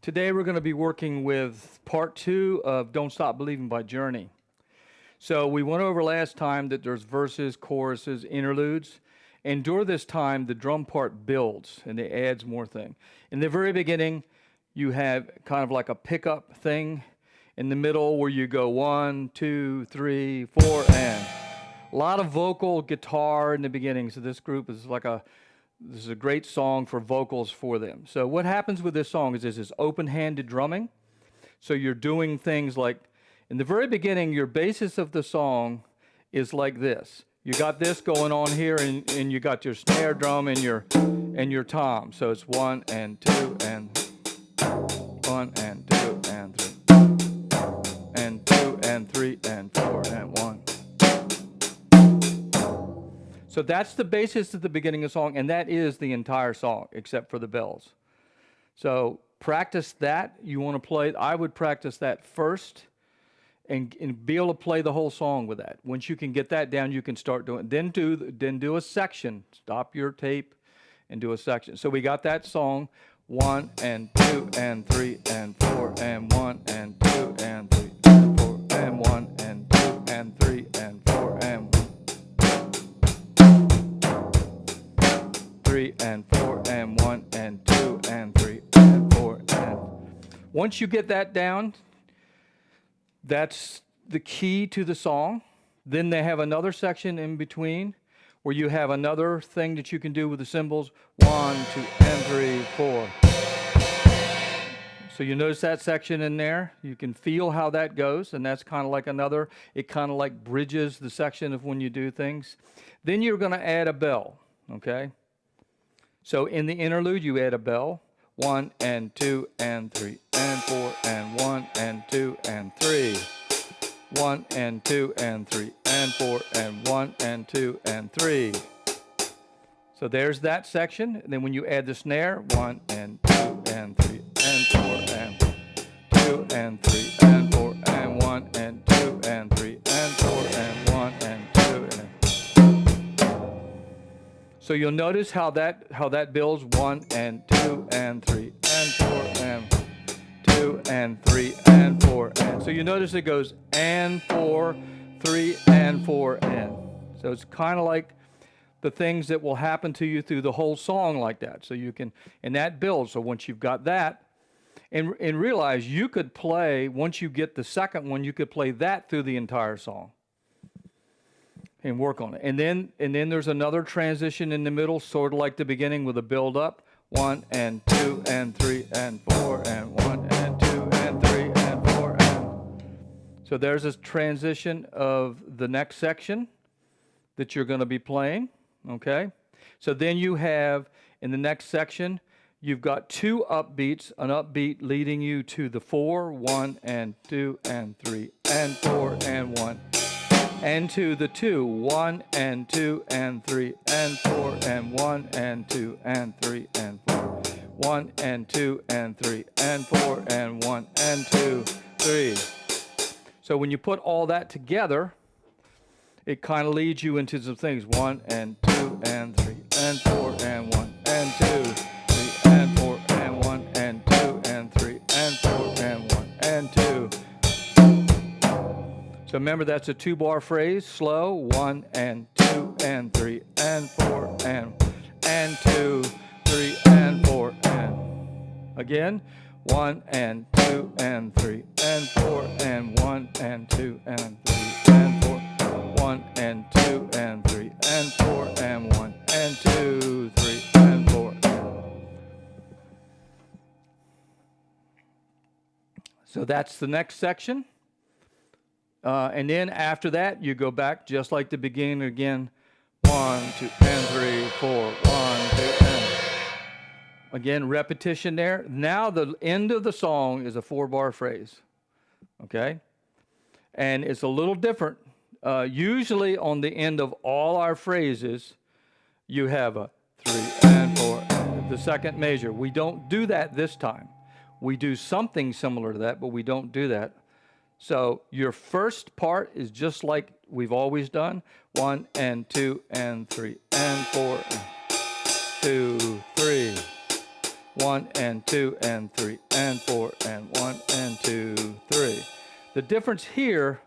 Today we're going to be working with part 2 of Don't Stop Believing by Journey. So we went over last time that there's verses, choruses, interludes, and during this time the drum part builds and it adds more thing. In the very beginning you have kind of like a pickup thing in the middle where you go 1, 2, 3, 4, and a lot of vocal guitar in the beginning. So this group is this is a great song for vocals for them. So what happens with this song is this is open-handed drumming. So you're doing things like, in the very beginning, your basis of the song is like this. You got this going on here, and you got your snare drum and your tom. So it's 1 and 2 and 1 and 2 and 3 and 2 and 3 and 4 and 1. So that's the basis at the beginning of the song, and that is the entire song, except for the bells. So practice that. You want to play, I would practice that first and be able to play the whole song with that. Once you can get that down, you can start doing it. Then do a section. Stop your tape and do a section. So we got that song, 1 and 2 and 3 and 4 and 1 and 2 and 3 and 4 and 1 and 2 and 3 and 4 and 3 and 4 and 1 and 2 and 3 and 4 and once you get that down, that's the key to the song. Then they have another section in between where you have another thing that you can do with the cymbals, 1, 2 and 3, 4. So you notice that section in there. You can feel how that goes, and that's kind of like another, it kind of like bridges the section of when you do things. Then you're going to add a bell, okay? So in the interlude, you add a bell, 1 and 2 and 3 and 4 and 1 and 2 and 3. 1 and 2 and 3 and 4 and 1 and 2 and 3. So there's that section. And then when you add the snare, 1 and 2 and 3 and 4 and 2 and 3 and 4 and 1 and 2 and 3 and 4 and 1 and 2 and so you'll notice how that builds 1 and 2 and 3 and 4 and 2 and 3 and 4 and so you notice it goes and 4, 3 and 4 and so it's kind of like the things that will happen to you through the whole song like that. So you can, and that builds. So once you've got that, and realize you could play, once you get the second one, you could play that through the entire song and work on it. And then there's another transition in the middle, sort of like the beginning with a build up. 1 and 2 and 3 and 4 and 1 and 2 and 3 and 4 and so there's a transition of the next section that you're going to be playing, okay? So then you have, in the next section, you've got 2 upbeats, an upbeat leading you to the 4, 1 and 2 and 3 and 4 and 1. And to the 2, 1 and 2 and 3 and 4 and 1 and 2 and 3 and 4. 1 and 2 and 3 and 4 and 1 and 2, 3. So when you put all that together, it kind of leads you into some things. 1 and 2 and 3 and 4 and 1 and 2, 3 and 4 and 1 and 2 and 3 and 4 and 1 and 2. So remember, that's a 2-bar phrase, slow, 1 and 2 and 3 and 4 and 2, 3 and 4 and again, 1 and 2 and 3 and 4 and 1 and 2 and 3 and 4, 1 and 2 and 3 and 4 and 1 and 2, 3 and 4. So that's the next section. And then after that, you go back just like the beginning again. 1, 2, and 3, 4, 1, 2, and again, repetition there. Now the end of the song is a 4-bar phrase, okay? And it's a little different. Usually on the end of all our phrases, you have a 3 and 4, the second measure. We don't do that this time. We do something similar to that, but we don't do that. So your first part is just like we've always done. 1 and 2 and 3 and 4 and 2, 3. 1 and 2 and 3 and 4 and 1 and 2, 3. The difference here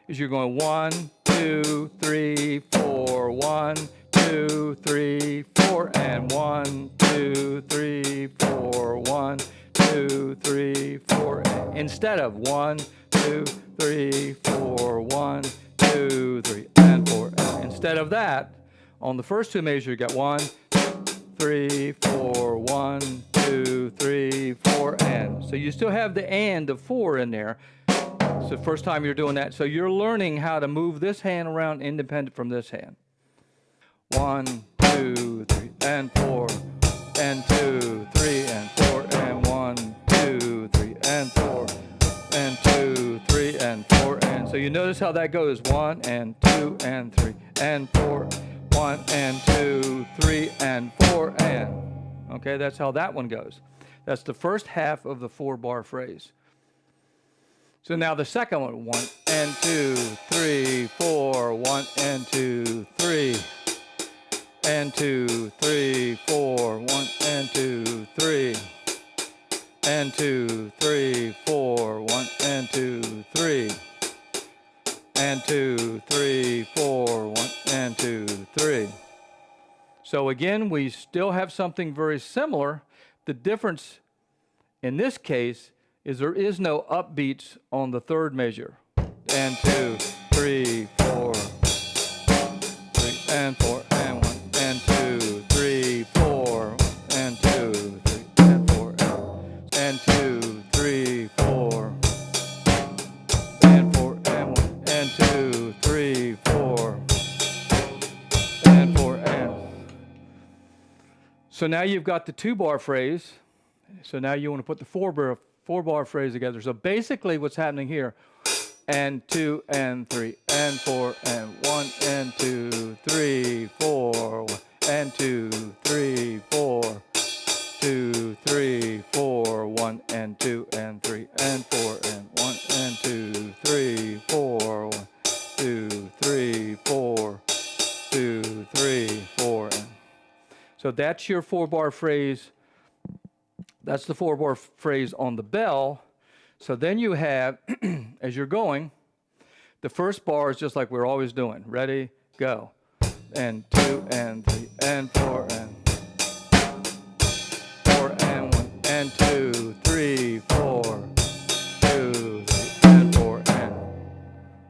is you're going 1, 2, 3, 4, 1, 2, 3, 4, and 1, 2, 3, 4, 1, 2, 3, 4, instead of 1, 2, 3, 4, 1, 2, 3, and 4. Instead of that, on the first two measures, you got 1, 3, 4, 1, 2, 3, 4, and. So you still have the and of 4 in there. It's the first time you're doing that. So you're learning how to move this hand around independent from this hand. 1, 2, 3, and 4, and 2, 3, and 4, and 1, 2, 3, and 4, and 2, 3, and 4, and. So you notice how that goes. 1 and 2 and 3 and 4, 1 and 2, 3 and 4 and. Okay, that's how that one goes. That's the first half of the 4-bar phrase. So now the second one, 1 and 2, 3, 4, 1 and 2, 3, and 2, 3, 4, 1 and 2, 3, and 2, 3, 4, 1 and 2, 3, and 2, 3, 4, 1 and 2, 3. So again, we still have something very similar. The difference in this case is there is no upbeats on the third measure. And 2, 3, 4, 3, and 4, and 1, and 2, 3, 4, and 2, 3, and 4, and 2, 3, 4, and 4, and 1, and 2, 3, 4, and 4, and. So now you've got the 2-bar phrase. So now you want to put the 4-bar phrase together. So basically what's happening here, and 2 and 3 and 4 and 1 and 2, 3, 4, 1 and 2, 3, 4, 2, 3, 4, 1 and 2 and 3 and 4 and 1 and 2, 3, 4, 1, 2, 3, 4, 2, 3, 4. And. So that's your 4-bar phrase. That's the 4-bar phrase on the bell. So then you have, as you're going, the first bar is just like we're always doing. Ready, go. And 2 and 3 and 4 and 4 and 1 and 2, 3, 4, 2, 3 and 4 and.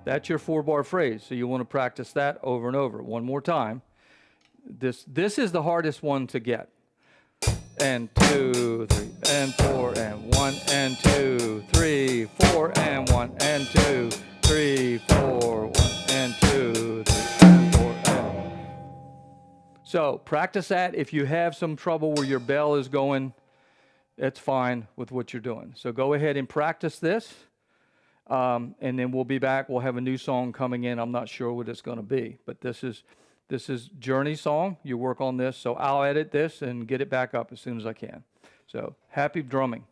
That's your 4-bar phrase. So you want to practice that over and over. One more time. This is the hardest one to get. And 2, 3, and 4, and 1, and 2, 3, 4, and 1, and 2, 3, 4, 1, and 2, 3, and 4, and. So practice that. If you have some trouble where your bell is going, it's fine with what you're doing. So go ahead and practice this, and then we'll be back. We'll have a new song coming in. I'm not sure what it's going to be, but this is Journey song. You work on this. So I'll edit this and get it back up as soon as I can. So happy drumming.